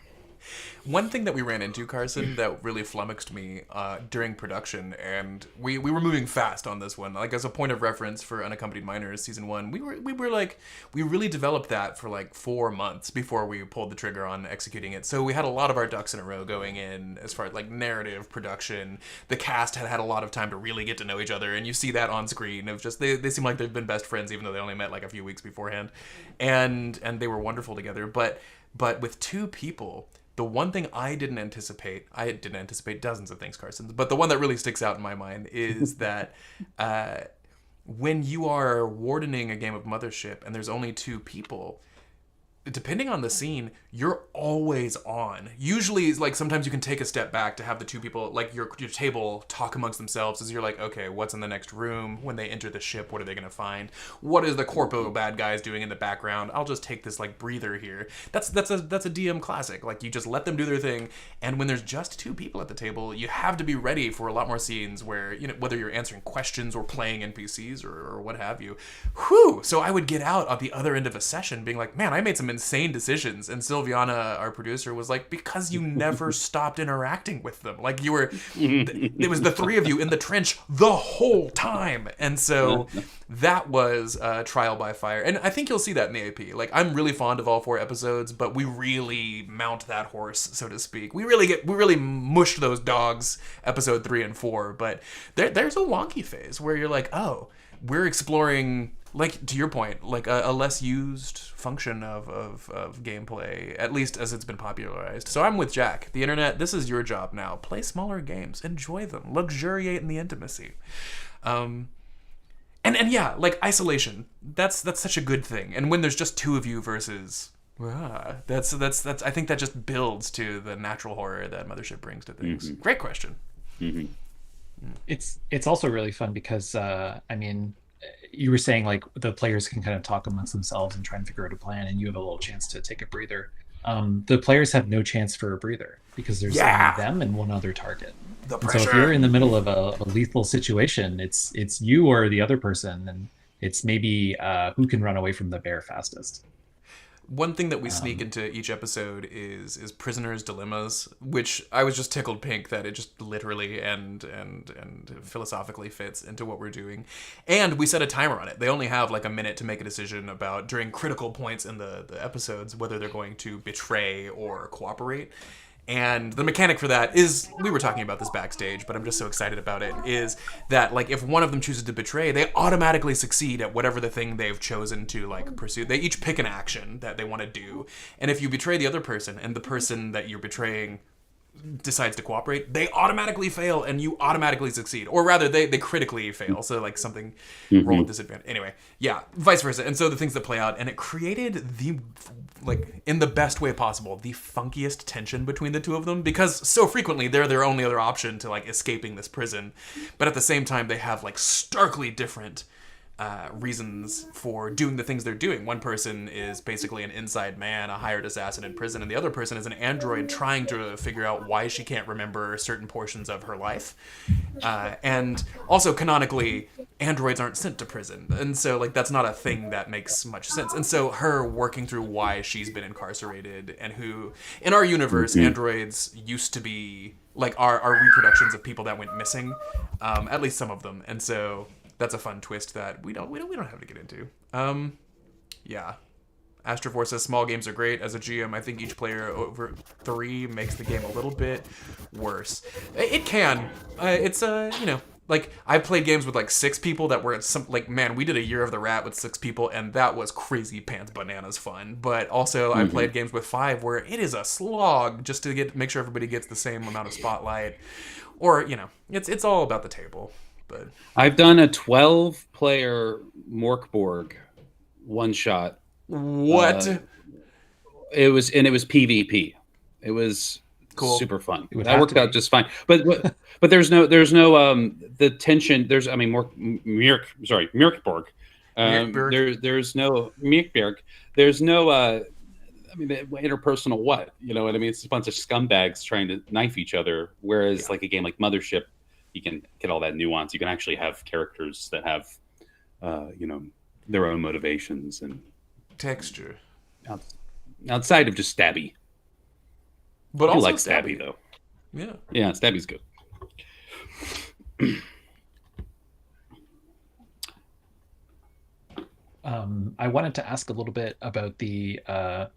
One thing that we ran into, Carson, that really flummoxed me during production, and we were moving fast on this one. Like, as a point of reference for Unaccompanied Minors Season 1, we really developed that for like 4 months before we pulled the trigger on executing it. So we had a lot of our ducks in a row going in as far as like narrative production. The cast had a lot of time to really get to know each other, and you see that on screen of just they seem like they've been best friends even though they only met like a few weeks beforehand, and they were wonderful together. But with 2 people, the one thing I didn't anticipate dozens of things, Carson, but the one that really sticks out in my mind is that when you are wardening a game of Mothership and there's only 2 people, depending on the scene, you're always on. Usually, like, sometimes you can take a step back to have the 2 people, like your table, talk amongst themselves as you're like, okay, what's in the next room? When they enter the ship, what are they going to find? What is the corpo bad guys doing in the background? I'll just take this like breather here. That's a DM classic. Like, you just let them do their thing. And when there's just 2 people at the table, you have to be ready for a lot more scenes where, whether you're answering questions or playing NPCs or what have you. Whew! So I would get out at the other end of a session being like, man, I made some insane decisions. And Silviana, our producer, was like, because you never stopped interacting with them. Like you were, it was the three of you in the trench the whole time. And so that was trial by fire. And I think you'll see that in the AP. Like I'm really fond of all 4 episodes, but we really mount that horse, so to speak. We really mushed those dogs episode 3 and 4. But there's a wonky phase where you're like, oh, we're exploring, like, to your point, like a less used function of gameplay, at least as it's been popularized. So I'm with Jack. The internet, this is your job now. Play smaller games. Enjoy them. Luxuriate in the intimacy. And yeah, like isolation. That's such a good thing. And when there's just 2 of you versus that's I think that just builds to the natural horror that Mothership brings to things. Mm-hmm. Great question. Mm-hmm. It's also really fun because I mean, you were saying like the players can kind of talk amongst themselves and try and figure out a plan, and you have a little chance to take a breather. The players have no chance for a breather because there's only them and one other target. And so if you're in the middle of a lethal situation, it's you or the other person, and it's maybe who can run away from the bear fastest. One thing that we sneak into each episode is prisoners' dilemmas, which I was just tickled pink that it just literally and philosophically fits into what we're doing. And we set a timer on it. They only have like a minute to make a decision about, during critical points in the episodes, whether they're going to betray or cooperate. And the mechanic for that is, we were talking about this backstage, but I'm just so excited about it, is that like if one of them chooses to betray, they automatically succeed at whatever the thing they've chosen to like pursue. They each pick an action that they want to do. And if you betray the other person and the person that you're betraying decides to cooperate, they automatically fail and you automatically succeed. Or rather, they critically fail. So like something roll with disadvantage. Anyway, yeah, vice versa. And so the things that play out, and it created the, like, in the best way possible, the funkiest tension between the 2 of them, because so frequently they're their only other option to like escaping this prison. But at the same time, they have like starkly different reasons for doing the things they're doing. One person is basically an inside man, a hired assassin in prison, and the other person is an android trying to figure out why she can't remember certain portions of her life. And also, canonically, androids aren't sent to prison, and so like that's not a thing that makes much sense. And so her working through why she's been incarcerated, and who, in our universe, androids used to be like our reproductions of people that went missing, at least some of them. And so that's a fun twist that we don't have to get into. Yeah. Astrofor says small games are great. As a GM, I think each player over 3 makes the game a little bit worse. It can. It's you know, like I played games with like 6 people that were at some, like, man, we did a Year of the Rat with 6 people, and that was crazy pants bananas fun. But also I played games with 5 where it is a slog just to make sure everybody gets the same amount of spotlight. Or, you know, it's all about the table. But I've done a 12-player Morkborg one shot. What? It was PvP. It was cool. Super fun. That worked out just fine. But there's no the tension. There's Mirkborg. There's no Mirkberg. There's no interpersonal what, you know what I mean? It's a bunch of scumbags trying to knife each other. Whereas like a game like Mothership, you can get all that nuance. You can actually have characters that have, their own motivations and texture outside of just stabby. But I also like stabby though. Yeah, stabby's good. I wanted to ask a little bit about the. I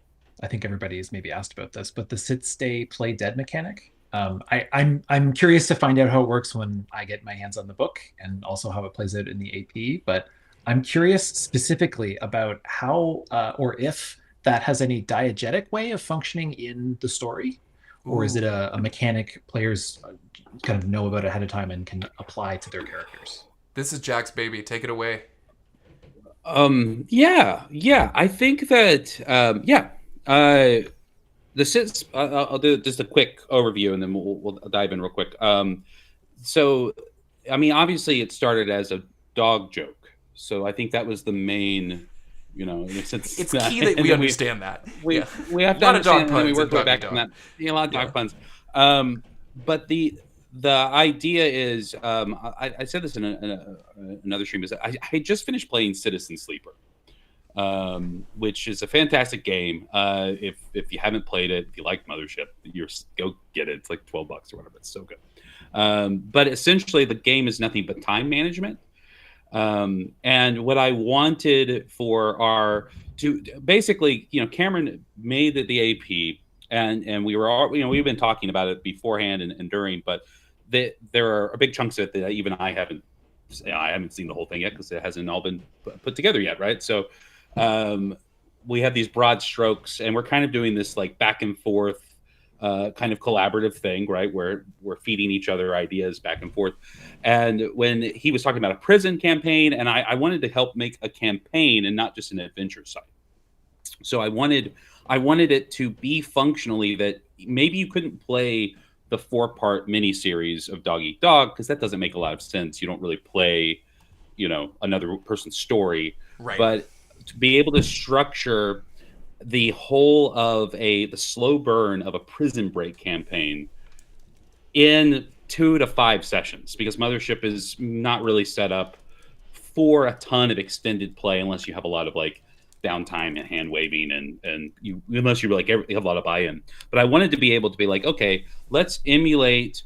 think everybody's maybe asked about this, but the sit, stay, play dead mechanic. I'm curious to find out how it works when I get my hands on the book, and also how it plays out in the AP. But I'm curious specifically about how or if that has any diegetic way of functioning in the story, or is it a mechanic players kind of know about ahead of time and can apply to their characters? This is Jack's baby. Take it away. Yeah. I think that the sits. I'll do just a quick overview, and then we'll dive in real quick. So, I mean, obviously, it started as a dog joke. So I think that was the main, since it's key that we understand that. We have to understand that we work way back from that. Yeah, a lot of dog puns. But the idea is, I said this in another stream, is I just finished playing Citizen Sleeper. which is a fantastic game. If you haven't played it, if you like Mothership, go get it. It's like $12 or whatever. It's so good. But essentially, the game is nothing but time management. And what I wanted for basically, Cameron made the AP, and we were all, we've been talking about it beforehand and during, but there are big chunks of it that even I haven't seen the whole thing yet because it hasn't all been put together yet, right? So we have these broad strokes, and we're kind of doing this like back and forth kind of collaborative thing, right? Where we're feeding each other ideas back and forth. And when he was talking about a prison campaign, and I wanted to help make a campaign and not just an adventure site. So I wanted it to be functionally that maybe you couldn't play the 4-part miniseries of Dog Eat Dog because that doesn't make a lot of sense. You don't really play, another person's story. Right. But to be able to structure the whole of the slow burn of a prison break campaign in 2 to 5 sessions, because Mothership is not really set up for a ton of extended play unless you have a lot of like downtime and hand waving and unless you have a lot of buy-in. But I wanted to be able to be like, okay, let's emulate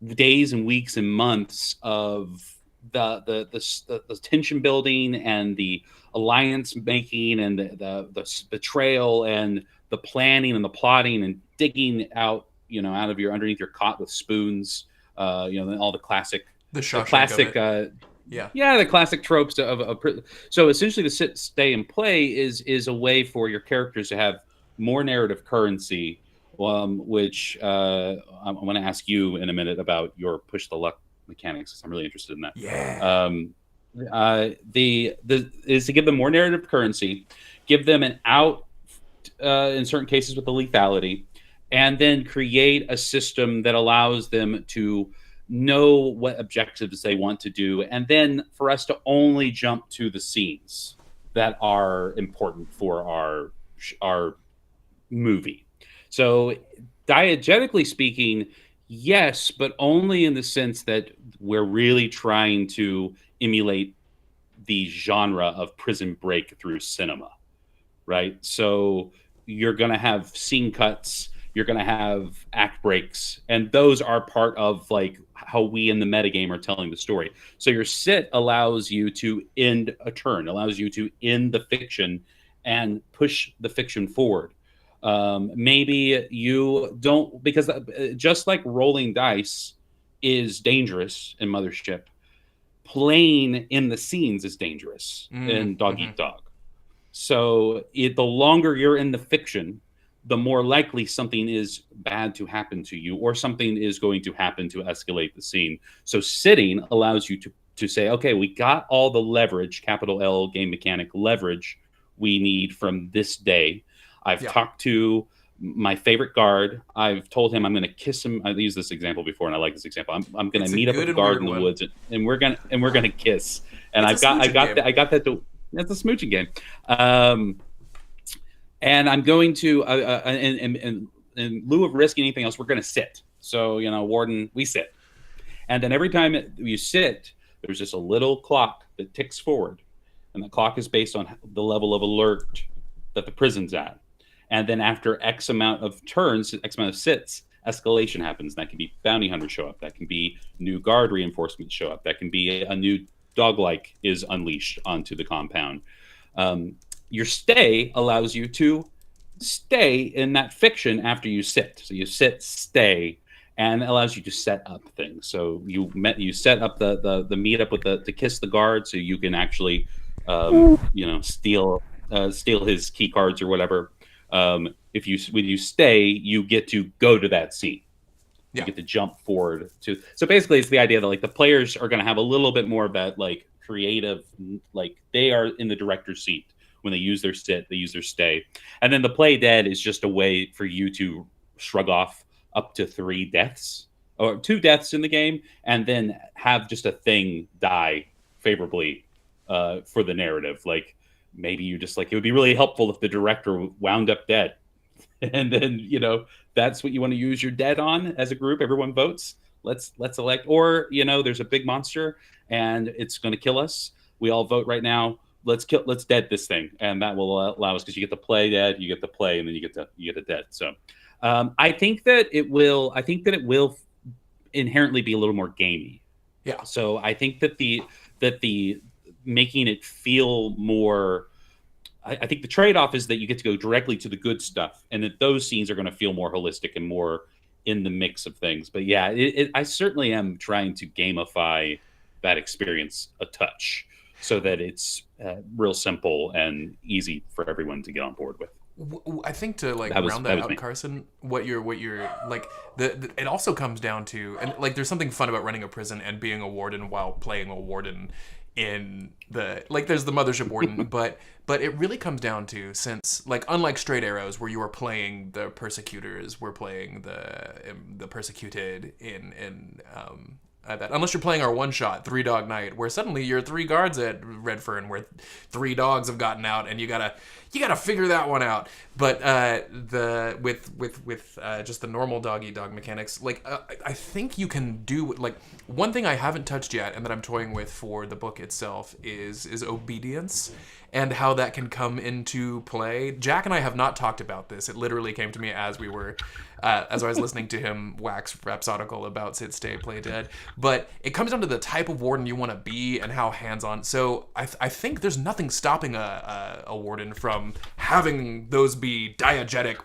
days and weeks and months of the tension building and the alliance making and the betrayal and the planning and the plotting and digging out out of underneath your cot with spoons, all the classic the classic the classic tropes of so essentially the sit, stay, and play is a way for your characters to have more narrative currency, which I want to ask you in a minute about your push the luck mechanics. I'm really interested in that. Is to give them more narrative currency, give them an out in certain cases with the lethality, and then create a system that allows them to know what objectives they want to do, and then for us to only jump to the scenes that are important for our movie. So diegetically speaking, yes, but only in the sense that we're really trying to emulate the genre of prison break through cinema, right? So you're going to have scene cuts, you're going to have act breaks, and those are part of like how we in the metagame are telling the story. So your sit allows you to end a turn, allows you to end the fiction and push the fiction forward. Maybe you don't, because just like rolling dice is dangerous in Mothership, playing in the scenes is dangerous in Dog Eat Dog. So the longer you're in the fiction, the more likely something is bad to happen to you, or something is going to happen to escalate the scene. So sitting allows you to say, okay, we got all the leverage, capital L game mechanic leverage we need from this day. I've talked to my favorite guard. I've told him I'm going to kiss him. I've used this example before, and I like this example. I'm going to meet up with the guard in the woods, and we're going to kiss. And I got that. That's a smooching game. And I'm going to in lieu of risking anything else, we're going to sit. So Warden, we sit, and then every time you sit, there's just a little clock that ticks forward, and the clock is based on the level of alert that the prison's at. And then after X amount of turns, X amount of sits, escalation happens. That can be bounty hunters show up. That can be new guard reinforcements show up. That can be a new dog-like is unleashed onto the compound. Your stay allows you to stay in that fiction after you sit. So you sit, stay, and it allows you to set up things. So you set up the meetup with to kiss the guard, so you can actually steal his key cards or whatever. When you stay, you get to go to that scene. You get to jump forward to. So basically, it's the idea that like the players are going to have a little bit more of that like creative, like they are in the director's seat when they use their sit, they use their stay, and then the play dead is just a way for you to shrug off up to 3 deaths or 2 deaths in the game, and then have just a thing die favorably for the narrative. Like maybe you just like, it would be really helpful if the director wound up dead, and then that's what you want to use your dead on as a group. Everyone votes. Let's elect, or there's a big monster and it's going to kill us. We all vote right now. let's dead this thing, and that will allow us, because you get to play dead, you get to play, and then you get to dead. So I think that it will inherently be a little more gamey. Yeah. So I think that the making it feel more, I think the trade-off is that you get to go directly to the good stuff, and that those scenes are going to feel more holistic and more in the mix of things. But yeah, I certainly am trying to gamify that experience a touch, so that it's real simple and easy for everyone to get on board with. I think to round that out, Carson, what you're like, it also comes down to, and like, there's something fun about running a prison and being a warden while playing a warden in there's the Mothership Warden, but it really comes down to, since, like, unlike Straight Arrows, where you are playing the persecutors, we're playing the persecuted in that, unless you're playing our one-shot Three Dog Night, where suddenly you're 3 guards at Redfern, where 3 dogs have gotten out, and you gotta figure that one out. But with just the normal dog-eat-dog mechanics, like, I think you can do, like, one thing I haven't touched yet, and that I'm toying with for the book itself, is obedience, and how that can come into play. Jack and I have not talked about this. It literally came to me as we were, as I was listening to him wax rhapsodical about Sit, Stay, Play Dead. But it comes down to the type of warden you want to be and how hands-on. So I think there's nothing stopping a warden from having those be diegetic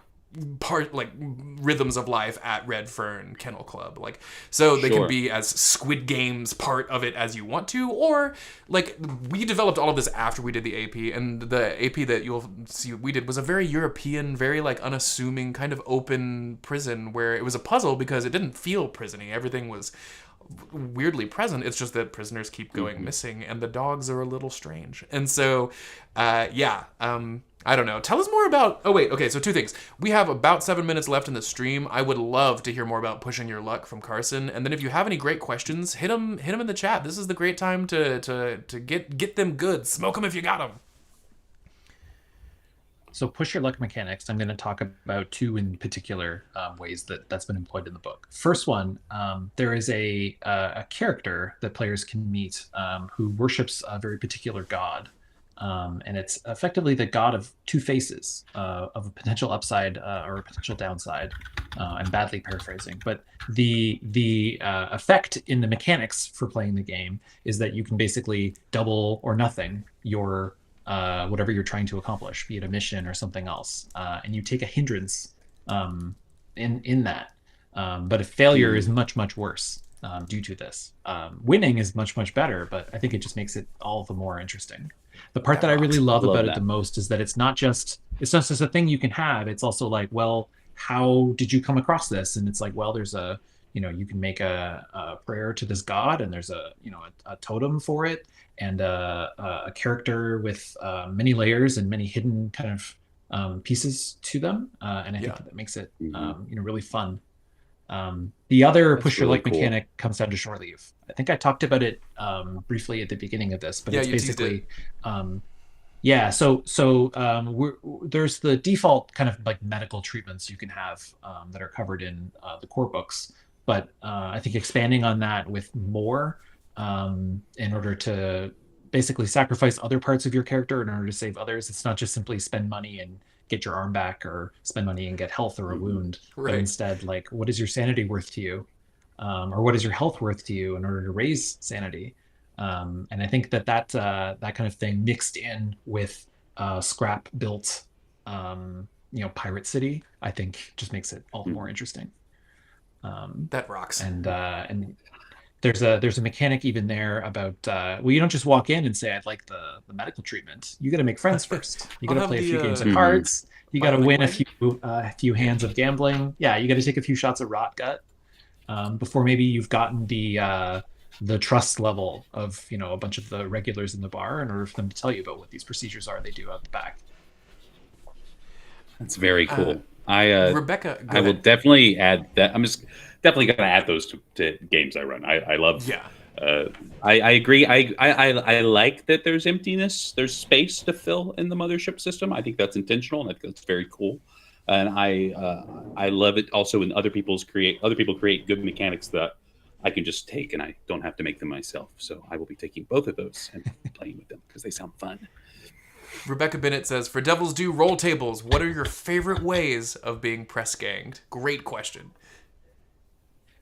rhythms of life at Redfern Kennel Club, like, so they can be as Squid Games part of it as you want to, or, like, we developed all of this after we did the AP, and the AP that you'll see we did was a very European, very, like, unassuming kind of open prison, where it was a puzzle because it didn't feel prisony. Everything was weirdly present. It's just that prisoners keep going missing, and the dogs are a little strange. And so I don't know. Tell us more about... Oh, wait. Okay, so 2 things. We have about 7 minutes left in the stream. I would love to hear more about Pushing Your Luck from Carson. And then if you have any great questions, hit them in the chat. This is the great time to get them good. Smoke them if you got them. So Push Your Luck mechanics, I'm going to talk about 2 in particular ways that's been employed in the book. First one, there is a character that players can meet who worships a very particular god. And it's effectively the god of 2 faces, of a potential upside or a potential downside. I'm badly paraphrasing, but the effect in the mechanics for playing the game is that you can basically double or nothing your whatever you're trying to accomplish, be it a mission or something else, and you take a hindrance in that. But a failure is much worse due to this. Winning is much better, but I think it just makes it all the more interesting. The part that I really love about it the most is that it's not just a thing you can have. It's also like, well, how did you come across this? And it's like, well, there's you can make a prayer to this god, and there's a totem for it, and a character with many layers and many hidden kind of pieces to them. And I think that makes it really fun. The other Push Your Luck mechanic comes down to shore leave. I think I talked about it briefly at the beginning of this, but it's basically there's the default kind of like medical treatments you can have that are covered in the core books, but I think expanding on that with more in order to basically sacrifice other parts of your character in order to save others. It's not just simply spend money and get your arm back, or spend money and get health or a wound, but instead, like, what is your sanity worth to you, or what is your health worth to you in order to raise sanity? And I think that kind of thing mixed in with scrap built pirate city, I think just makes it all the more interesting. That rocks. And there's a mechanic even there about you don't just walk in and say I'd like the medical treatment. You got to make friends first. You got to play a few games of cards. You got to win a few hands of gambling. Yeah, you got to take a few shots of rot gut before maybe you've gotten the trust level of a bunch of the regulars in the bar in order for them to tell you about what these procedures are they do out the back. That's very cool. Rebecca, I will definitely add that. I'm just definitely going to add those to games I run. I love. Yeah. I agree. I like that there's emptiness. There's space to fill in the Mothership system. I think that's intentional, and I think that's very cool. And I love it also when other people create good mechanics that I can just take, and I don't have to make them myself. So I will be taking both of those and playing with them because they sound fun. Rebecca Bennett says, for Devil's Due roll tables, what are your favorite ways of being press ganged? Great question.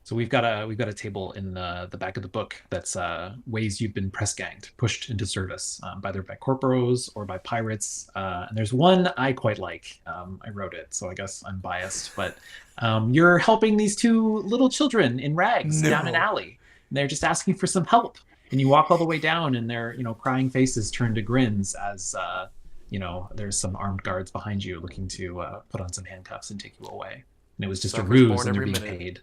So we've got a table in the back of the book that's ways you've been press ganged, pushed into service, either by corporos or by pirates. And there's one I quite like. I wrote it, so I guess I'm biased. But you're helping these two little children in rags down an alley. And they're just asking for some help. And you walk all the way down, and their crying faces turn to grins as there's some armed guards behind you looking to put on some handcuffs and take you away. And it was just a ruse, and they're being paid.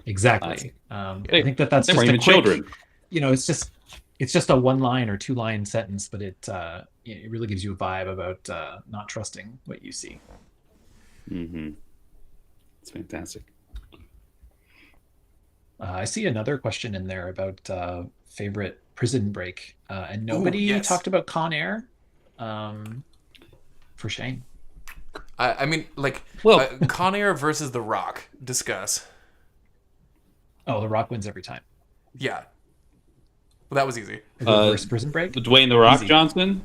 Exactly. I think that's just a quick, children. It's just a 1 line or 2 line sentence, but it really gives you a vibe about not trusting what you see. Mm-hmm. It's fantastic. I see another question in there about favorite prison break, and nobody talked about Con Air. For shame. I mean, Con Air versus The Rock. Discuss. Oh, The Rock wins every time. Yeah. Well, that was easy. The reverse prison break? Dwayne The Rock Johnson?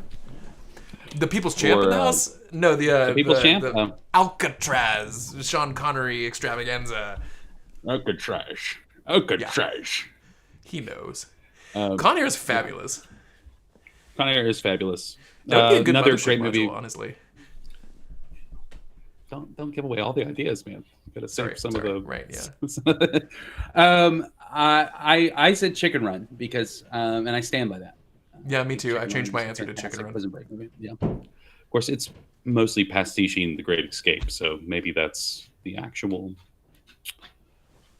The People's Champ in the house? No, the People's Champ? The Alcatraz. Sean Connery extravaganza. Alcatraz. He knows. Con Air is fabulous. Con Air is fabulous. That would be a good another Mothership great module, movie. Honestly. Don't give away all the ideas, man. You gotta save some of the right. Yeah. I said Chicken Run because and I stand by that. Yeah, me too. I changed my answer to Chicken Run. Prison Break movie. Yeah. Of course, it's mostly pastiching The Great Escape, so maybe that's the actual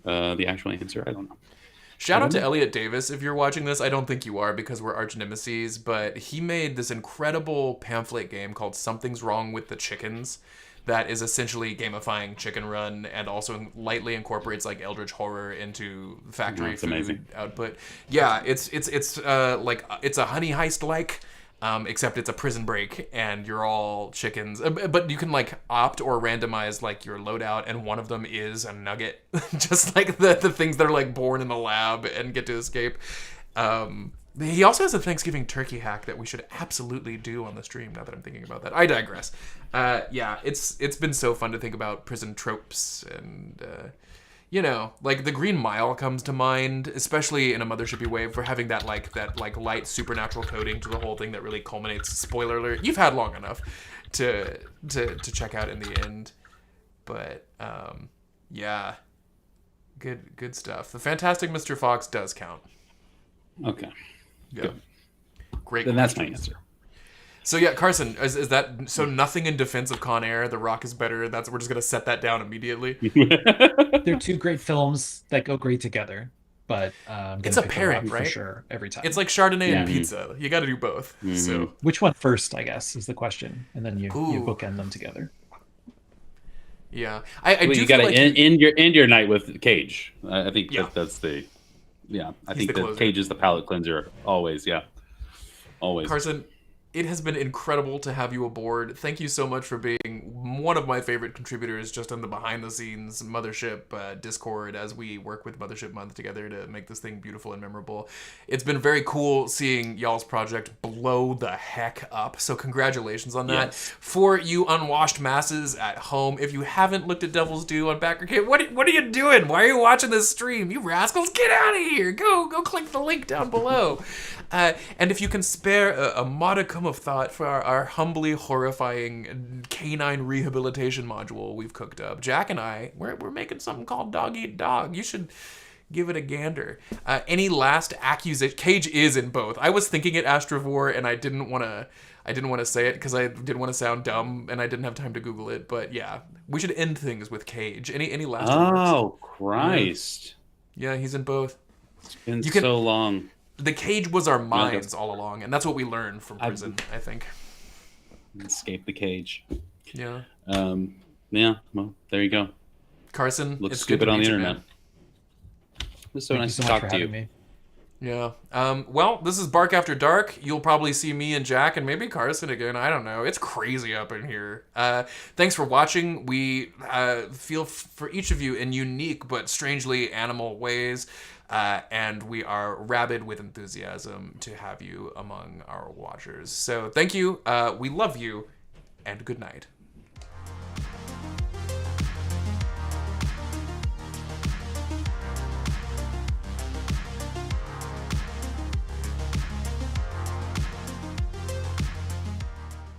answer. I don't know. Shout out to Elliot Davis if you're watching this. I don't think you are because we're arch nemesis, but he made this incredible pamphlet game called Something's Wrong with the Chickens that is essentially gamifying Chicken Run and also lightly incorporates like Eldritch Horror into factory food amazing. Output. Yeah, it's like it's a Honey Heist like. Except it's a prison break and you're all chickens, but you can like opt or randomize like your loadout, and one of them is a nugget, just like the things that are like born in the lab and get to escape. He also has a Thanksgiving turkey hack that we should absolutely do on the stream. Now that I'm thinking about that, I digress. Yeah, it's been so fun to think about prison tropes and. Like the Green Mile comes to mind, especially in a Mothershipy way, for having that light supernatural coding to the whole thing that really culminates. Spoiler alert: you've had long enough to check out in the end, but yeah, good stuff. The Fantastic Mr. Fox does count. Okay, yeah, good. Great. Then that's my answer. So yeah, Carson, is that so? Nothing in defense of Con Air. The Rock is better. We're just gonna set that down immediately. They're two great films that go great together, but it's a pairing, right? For sure, every time. It's like Chardonnay and pizza. You got to do both. Mm-hmm. So which one first, I guess, is the question, and then you bookend them together. Yeah, I do. You got to end your night with Cage. I think that's the. Yeah, I think that Cage is the palate cleanser always. Yeah, always. Carson, it has been incredible to have you aboard. Thank you so much for being one of my favorite contributors just on the behind-the-scenes Mothership Discord as we work with Mothership Month together to make this thing beautiful and memorable. It's been very cool seeing y'all's project blow the heck up, so congratulations on that. Yes. For you unwashed masses at home, if you haven't looked at Devil's Due on BackerKit, what are you doing? Why are you watching this stream? You rascals, get out of here! Go click the link down below. And if you can spare a modicum of thought for our humbly horrifying canine rehabilitation module we've cooked up, Jack and I, we're making something called Dog Eat Dog. You should give it a gander. Any last accusation? Cage is in both. I was thinking it Astrovore, and I didn't want to say it because I didn't want to sound dumb, and I didn't have time to Google it. But yeah, we should end things with Cage. Any last words? Oh, Christ. Yeah, he's in both. It's been so long. The cage was our minds all along, and that's what we learned from prison, I think. Escape the cage. Yeah. Yeah, well, there you go. Carson, it's stupid on the internet. It was so nice to talk to you. Yeah. Well, this is Bark After Dark. You'll probably see me and Jack and maybe Carson again. I don't know. It's crazy up in here. Thanks for watching. We feel for each of you in unique but strangely animal ways. And we are rabid with enthusiasm to have you among our watchers. So thank you. We love you. And good night.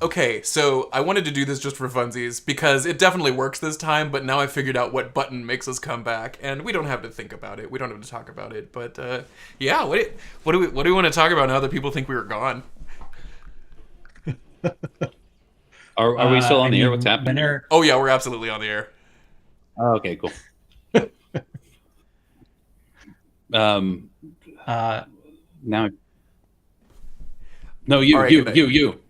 Okay, so I wanted to do this just for funsies because it definitely works this time, but now I figured out what button makes us come back, and we don't have to think about it. We don't have to talk about it, but yeah, what do we want to talk about now that people think we were gone? Are we still on the air? What's happening? Oh yeah, we're absolutely on the air. Oh, okay, cool. Now, no, you, All right, you.